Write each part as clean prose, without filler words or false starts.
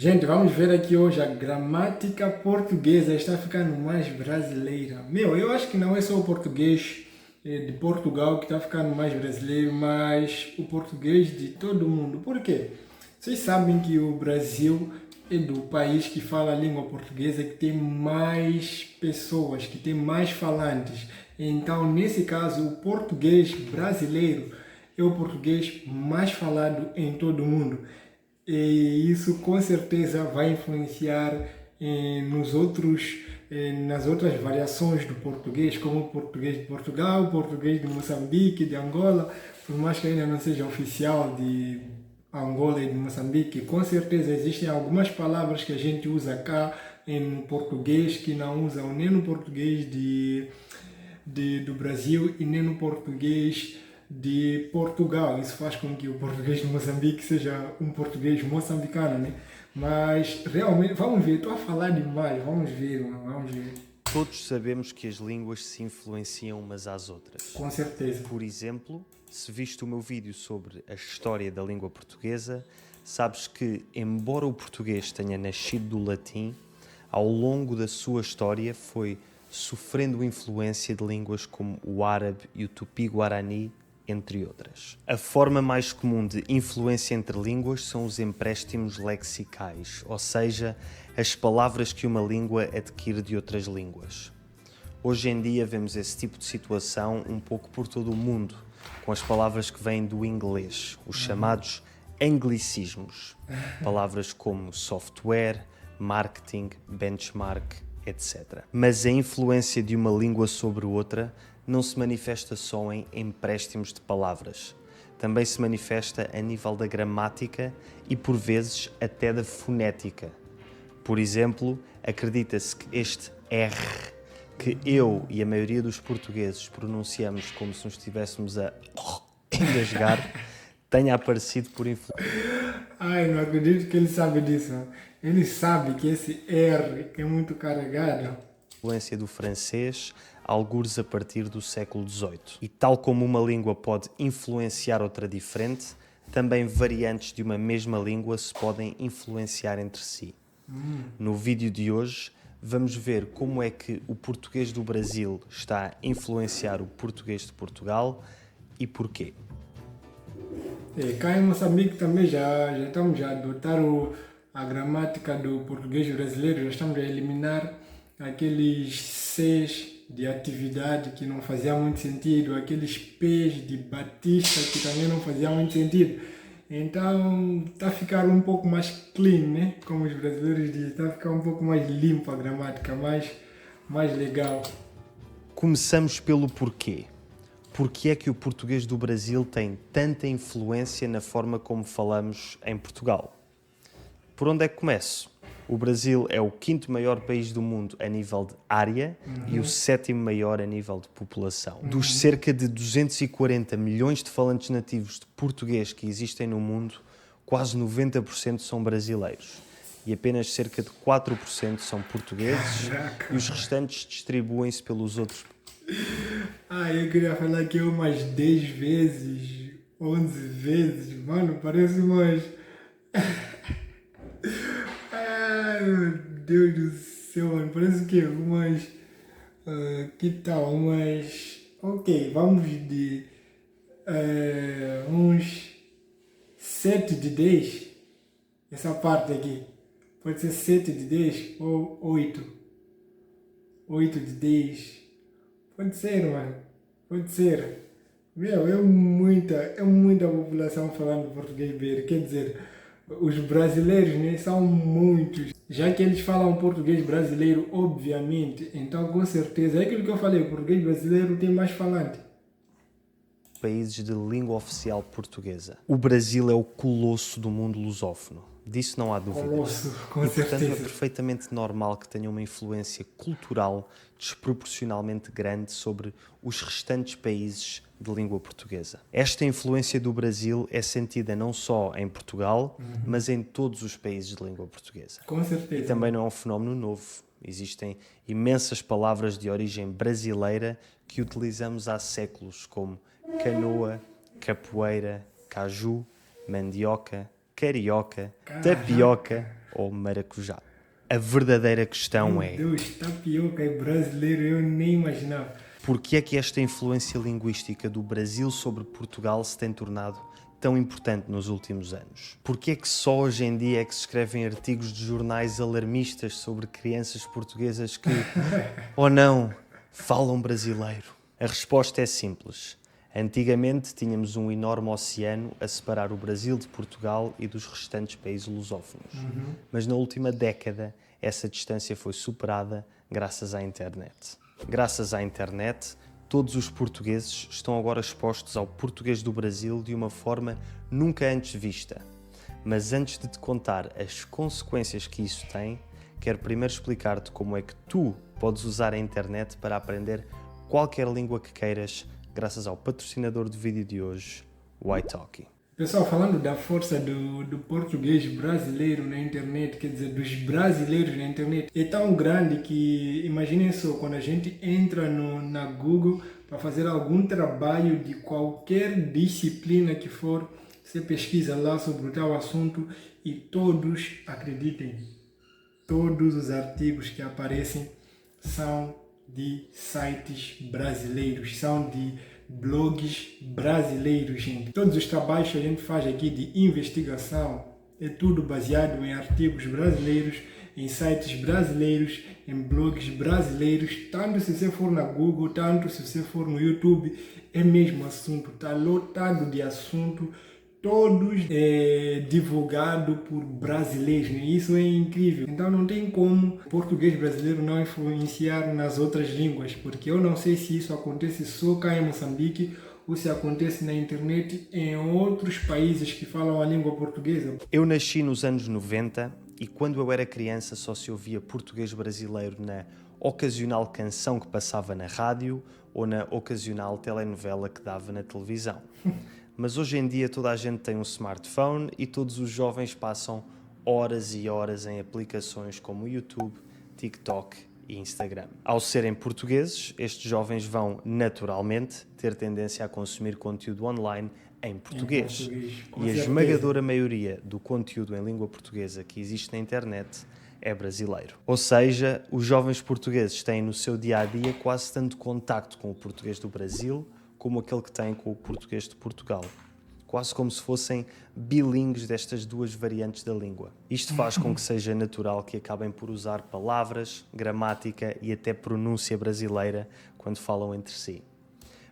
Gente, vamos ver aqui hoje a gramática portuguesa está ficando mais brasileira. Eu acho que não é só o português de Portugal que está ficando mais brasileiro, mas o português de todo mundo. Por quê? Vocês sabem que o Brasil é do país que fala a língua portuguesa, que tem mais pessoas, que tem mais falantes. Então, nesse caso, o português brasileiro é o português mais falado em todo o mundo. E isso com certeza vai influenciar nas outras variações do português, como o português de Portugal, o português de Moçambique, de Angola, por mais que ainda não seja oficial de Angola e de Moçambique, com certeza existem algumas palavras que a gente usa cá em português que não usam nem no português do Brasil e nem no português de Portugal. Isso faz com que o português de Moçambique seja um português moçambicano, né? Mas realmente, vamos ver, estou a falar demais, vamos ver, mano, vamos ver. Todos sabemos que as línguas se influenciam umas às outras. Com certeza. Por exemplo, se viste o meu vídeo sobre a história da língua portuguesa, sabes que, embora o português tenha nascido do latim, ao longo da sua história foi sofrendo influência de línguas como o árabe e o tupi-guarani, entre outras. A forma mais comum de influência entre línguas são os empréstimos lexicais, ou seja, as palavras que uma língua adquire de outras línguas. Hoje em dia vemos esse tipo de situação um pouco por todo o mundo, com as palavras que vêm do inglês, os chamados anglicismos. Palavras como software, marketing, benchmark, etc. Mas a influência de uma língua sobre outra não se manifesta só em empréstimos de palavras. Também se manifesta a nível da gramática e, por vezes, até da fonética. Por exemplo, acredita-se que este R, que eu e a maioria dos portugueses pronunciamos como se nos estivéssemos a engasgar, tenha aparecido por influência. Ai, não acredito que ele sabe disso. Ele sabe que esse R que é muito carregado. Influência do francês, algures a partir do século XVIII. E tal como uma língua pode influenciar outra diferente, também variantes de uma mesma língua se podem influenciar entre si. No vídeo de hoje, vamos ver como é que o português do Brasil está a influenciar o português de Portugal e porquê. Cá em Moçambique também já estamos a adotar a gramática do português brasileiro, já estamos a eliminar aqueles Cs de atividade que não fazia muito sentido, aqueles Ps de Batista que também não fazia muito sentido. Então está a ficar um pouco mais clean, né? Como os brasileiros dizem, está a ficar um pouco mais limpa a gramática, mais legal. Começamos pelo porquê. Porquê é que o português do Brasil tem tanta influência na forma como falamos em Portugal? Por onde é que começo? O Brasil é o 5º maior país do mundo a nível de área e o 7º maior a nível de população. Dos cerca de 240 milhões de falantes nativos de português que existem no mundo, quase 90% são brasileiros. E apenas cerca de 4% são portugueses. Caraca. E os restantes distribuem-se pelos outros. Eu queria falar que umas 10 vezes, 11 vezes, mano, parece umas... Ai, meu Deus do céu, mano, parece que umas... que tal? Umas... Ok, vamos de... uns 7 de 10, essa parte aqui. Pode ser 7 de 10 ou 8. 8 de 10. Pode ser, mano. Pode ser. É muita população falando português BR. Quer dizer, os brasileiros, né, são muitos. Já que eles falam português brasileiro, obviamente, então com certeza, é aquilo que eu falei, o português brasileiro tem mais falante. Países de língua oficial portuguesa. O Brasil é o colosso do mundo lusófono. Disso não há dúvidas. Colosso, com e, portanto, certeza. é perfeitamente normal que tenha uma influência cultural desproporcionalmente grande sobre os restantes países de língua portuguesa. Esta influência do Brasil é sentida não só em Portugal, mas em todos os países de língua portuguesa. Com certeza. E também não é um fenómeno novo. Existem imensas palavras de origem brasileira que utilizamos há séculos, como canoa, capoeira, caju, mandioca, carioca, Caraca. tapioca ou maracujá? A verdadeira questão é: Meu Deus, tapioca é brasileiro, eu nem imaginava. por que é que esta influência linguística do Brasil sobre Portugal se tem tornado tão importante nos últimos anos? Por que é que só hoje em dia é que se escrevem artigos de jornais alarmistas sobre crianças portuguesas que, ou não, falam brasileiro? A resposta é simples. Antigamente tínhamos um enorme oceano a separar o Brasil de Portugal e dos restantes países lusófonos. Mas na última década essa distância foi superada graças à internet. Graças à internet, todos os portugueses estão agora expostos ao português do Brasil de uma forma nunca antes vista. Mas antes de te contar as consequências que isso tem, quero primeiro explicar-te como é que tu podes usar a internet para aprender qualquer língua que queiras, graças ao patrocinador do vídeo de hoje, o italki. Pessoal, falando da força do português brasileiro na internet, quer dizer, dos brasileiros na internet, é tão grande que, imaginem só, quando a gente entra na Google para fazer algum trabalho de qualquer disciplina que for, você pesquisa lá sobre o tal assunto e todos, acreditem, todos os artigos que aparecem são de sites brasileiros, são de blogs brasileiros, gente. Todos os trabalhos que a gente faz aqui de investigação é tudo baseado em artigos brasileiros, em sites brasileiros, em blogs brasileiros. Tanto se você for na Google, tanto se você for no YouTube, é mesmo assunto, está lotado de assunto, todos divulgados por brasileiros, né? Isso é incrível. Então não tem como o português brasileiro não influenciar nas outras línguas, porque eu não sei se isso acontece só cá em Moçambique ou se acontece na internet em outros países que falam a língua portuguesa. Eu nasci nos anos 90 e quando eu era criança só se ouvia português brasileiro na ocasional canção que passava na rádio ou na ocasional telenovela que dava na televisão. Mas hoje em dia toda a gente tem um smartphone e todos os jovens passam horas e horas em aplicações como YouTube, TikTok e Instagram. Ao serem portugueses, estes jovens vão naturalmente ter tendência a consumir conteúdo online em português. Com E a certeza. esmagadora maioria do conteúdo em língua portuguesa que existe na internet é brasileiro. Ou seja, os jovens portugueses têm no seu dia-a-dia quase tanto contacto com o português do Brasil como aquele que têm com o português de Portugal. Quase como se fossem bilíngues destas duas variantes da língua. Isto faz com que seja natural que acabem por usar palavras, gramática e até pronúncia brasileira quando falam entre si.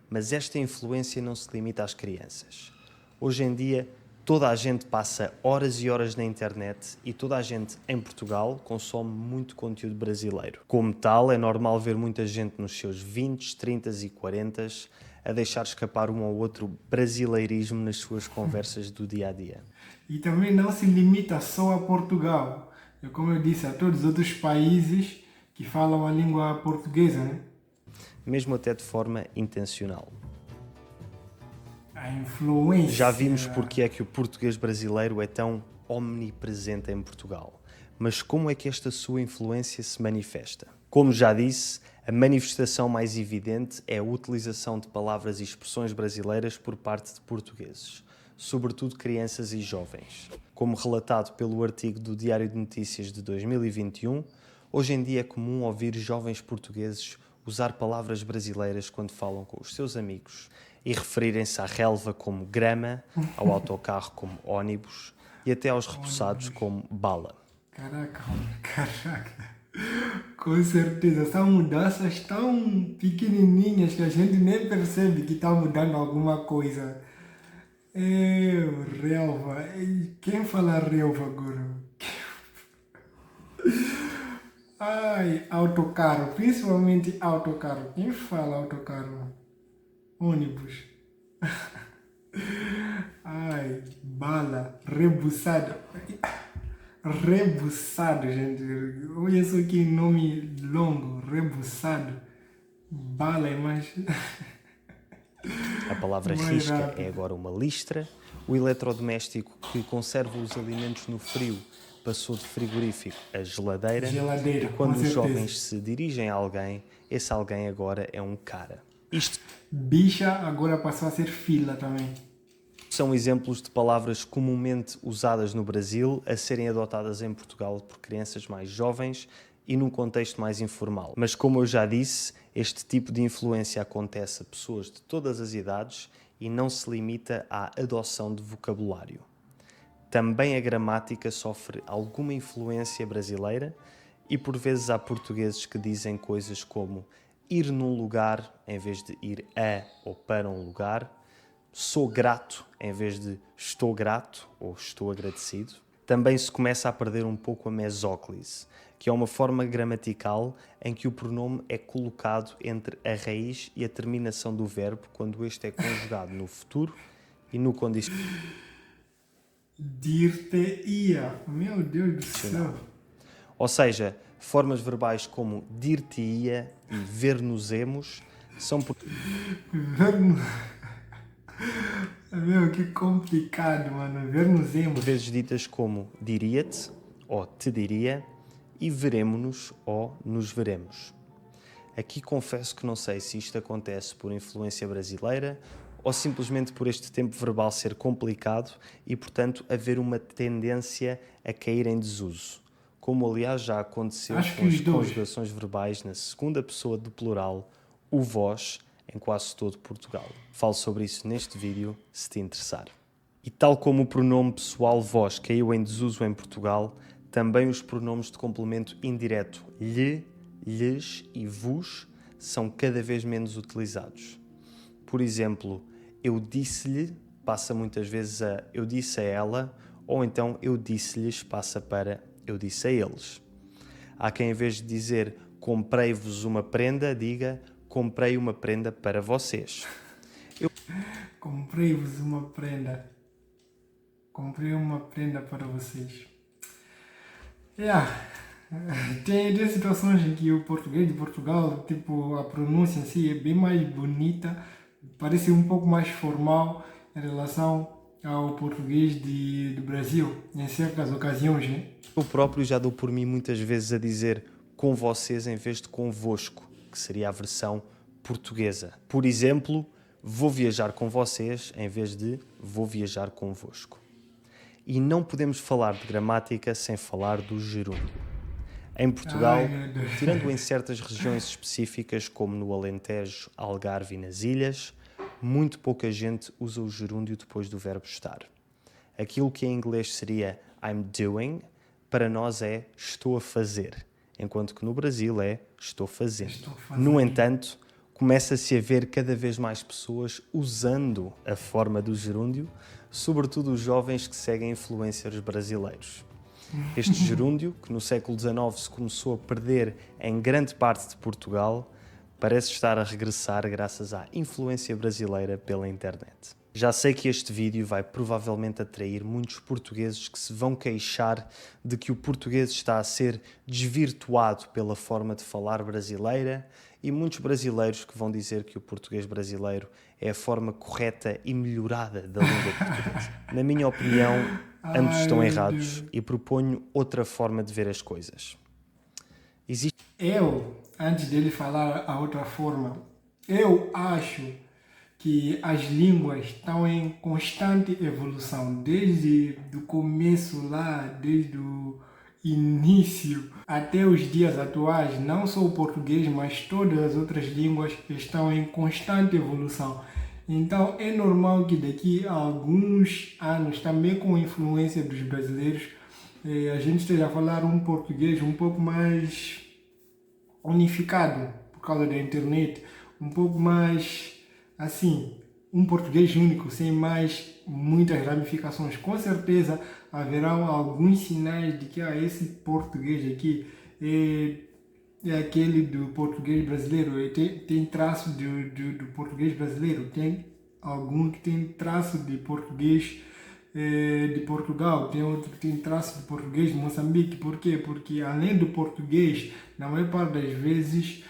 Mas esta influência não se limita às crianças. Hoje em dia, toda a gente passa horas e horas na internet e toda a gente em Portugal consome muito conteúdo brasileiro. Como tal, é normal ver muita gente nos seus 20, 30 e 40 a deixar escapar um ou outro brasileirismo nas suas conversas do dia-a-dia. E também não se limita só a Portugal. Como eu disse, a todos os outros países que falam a língua portuguesa, né? Mesmo até de forma intencional. A influência. Já vimos porque é que o português brasileiro é tão omnipresente em Portugal. Mas como é que esta sua influência se manifesta? Como já disse, a manifestação mais evidente é a utilização de palavras e expressões brasileiras por parte de portugueses, sobretudo crianças e jovens. Como relatado pelo artigo do Diário de Notícias de 2021, hoje em dia é comum ouvir jovens portugueses usar palavras brasileiras quando falam com os seus amigos e referirem-se à relva como grama, ao autocarro como ônibus e até aos repousados como bala. Caraca, mano, caraca. Com certeza, são mudanças tão pequenininhas que a gente nem percebe que está mudando alguma coisa. Relva. Quem fala relva agora? Ai, autocarro, principalmente autocarro. Quem fala autocarro? Ônibus. Ai, bala, rebuçado. Rebuçado, gente. Olha só que nome longo. Rebuçado. Bala é mais... A palavra risca é agora uma listra. O eletrodoméstico que conserva os alimentos no frio passou de frigorífico a geladeira. Geladeira, E quando com os certeza. jovens se dirigem a alguém, esse alguém agora é um cara. Isto Bicha agora passou a ser fila também. são exemplos de palavras comumente usadas no Brasil a serem adotadas em Portugal por crianças mais jovens e num contexto mais informal. Mas como eu já disse, este tipo de influência acontece a pessoas de todas as idades e não se limita à adoção de vocabulário. Também a gramática sofre alguma influência brasileira e por vezes há portugueses que dizem coisas como ir num lugar em vez de ir a ou para um lugar, sou grato em vez de estou grato ou estou agradecido. Também se começa a perder um pouco a mesóclise, que é uma forma gramatical em que o pronome é colocado entre a raiz e a terminação do verbo quando este é conjugado no futuro e no condicional. Dir-te-ia. Meu Deus do céu. Ou seja, formas verbais como dir-te-ia e ver-nos-emos são por Meu, que complicado, mano. Ver-nos-emos. vezes ditas como diria-te ou te diria e veremo-nos ou nos veremos. Aqui confesso que não sei se isto acontece por influência brasileira ou simplesmente por este tempo verbal ser complicado e, portanto, haver uma tendência a cair em desuso. Como, aliás, já aconteceu Acho que com os as dois. conjugações verbais na segunda pessoa do plural, o vós, em quase todo Portugal. Falo sobre isso neste vídeo, se te interessar. E tal como o pronome pessoal vós caiu em desuso em Portugal, também os pronomes de complemento indireto lhe, lhes e vos são cada vez menos utilizados. Por exemplo, eu disse-lhe passa muitas vezes a eu disse a ela, ou então eu disse-lhes passa para eu disse a eles. Há quem, em vez de dizer comprei-vos uma prenda, diga comprei uma prenda para vocês. Comprei-vos uma prenda. Comprei uma prenda para vocês. Tem situações em que o português de Portugal, tipo, a pronúncia em si é bem mais bonita, parece um pouco mais formal em relação ao português do Brasil, em certas ocasiões, né? Eu próprio já dou por mim muitas vezes a dizer com vocês em vez de convosco, que seria a versão portuguesa. Por exemplo, vou viajar com vocês em vez de vou viajar convosco. E não podemos falar de gramática sem falar do gerúndio. Em Portugal, tirando em certas regiões específicas como no Alentejo, Algarve e nas Ilhas, muito pouca gente usa o gerúndio depois do verbo estar. Aquilo que em inglês seria I'm doing, para nós é estou a fazer, enquanto que no Brasil é estou fazendo. No entanto, começa-se a ver cada vez mais pessoas usando a forma do gerúndio, sobretudo os jovens que seguem influencers brasileiros. Este gerúndio, que no século XIX se começou a perder em grande parte de Portugal, parece estar a regressar graças à influência brasileira pela internet. Já sei que este vídeo vai provavelmente atrair muitos portugueses que se vão queixar de que o português está a ser desvirtuado pela forma de falar brasileira e muitos brasileiros que vão dizer que o português brasileiro é a forma correta e melhorada da língua portuguesa. Na minha opinião, ambos estão errados e proponho outra forma de ver as coisas. Antes dele falar a outra forma, eu acho que as línguas estão em constante evolução, desde o começo lá, desde o início até os dias atuais. Não só o português, mas todas as outras línguas estão em constante evolução. Então é normal que daqui a alguns anos, também com a influência dos brasileiros, a gente esteja a falar um português um pouco mais unificado por causa da internet, um pouco mais assim, um português único, sem mais muitas ramificações. Com certeza haverão alguns sinais de que esse português aqui é aquele do português brasileiro, tem traço do português brasileiro, tem algum que tem traço de português de Portugal, tem outro que tem traço de português de Moçambique. Por quê? Porque além do português, na maior parte das vezes,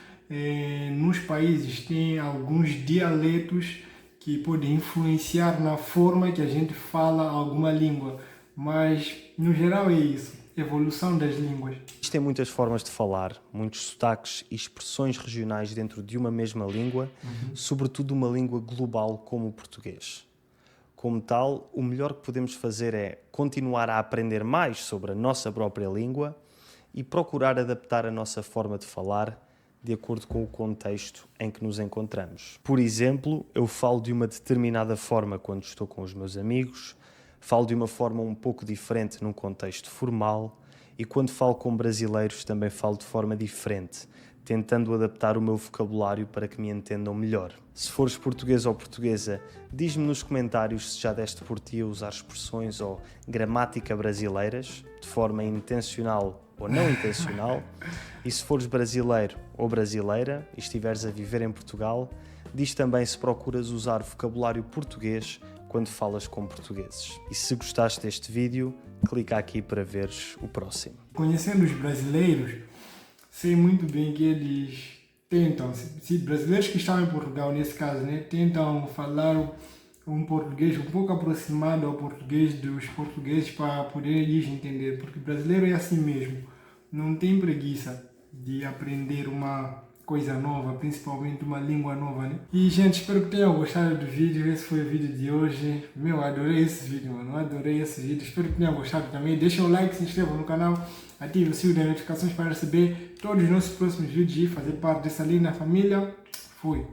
nos países tem alguns dialetos que podem influenciar na forma que a gente fala alguma língua, mas no geral é isso, evolução das línguas. Existem muitas formas de falar, muitos sotaques e expressões regionais dentro de uma mesma língua, sobretudo uma língua global como o português. Como tal, o melhor que podemos fazer é continuar a aprender mais sobre a nossa própria língua e procurar adaptar a nossa forma de falar de acordo com o contexto em que nos encontramos. Por exemplo, eu falo de uma determinada forma quando estou com os meus amigos, falo de uma forma um pouco diferente num contexto formal e quando falo com brasileiros também falo de forma diferente, tentando adaptar o meu vocabulário para que me entendam melhor. Se fores português ou portuguesa, diz-me nos comentários se já deste por ti a usar expressões ou gramática brasileiras, de forma intencional ou não intencional, e se fores brasileiro ou brasileira e estiveres a viver em Portugal, diz também se procuras usar vocabulário português quando falas com portugueses. E se gostaste deste vídeo, clica aqui para veres o próximo. Conhecendo os brasileiros, sei muito bem que eles tentam, se brasileiros que estão em Portugal, nesse caso, né, tentam falar um português um pouco aproximado ao português dos portugueses para poder eles entender, porque brasileiro é assim mesmo, não tem preguiça de aprender uma coisa nova, principalmente uma língua nova, né? E, gente, espero que tenham gostado do vídeo. Esse foi o vídeo de hoje. Meu, adorei esse vídeo, mano. Adorei esse vídeo. Espero que tenham gostado também. Deixem o like, se inscrevam no canal, ative o sininho das notificações para receber todos os nossos próximos vídeos e fazer parte dessa linda família. Fui!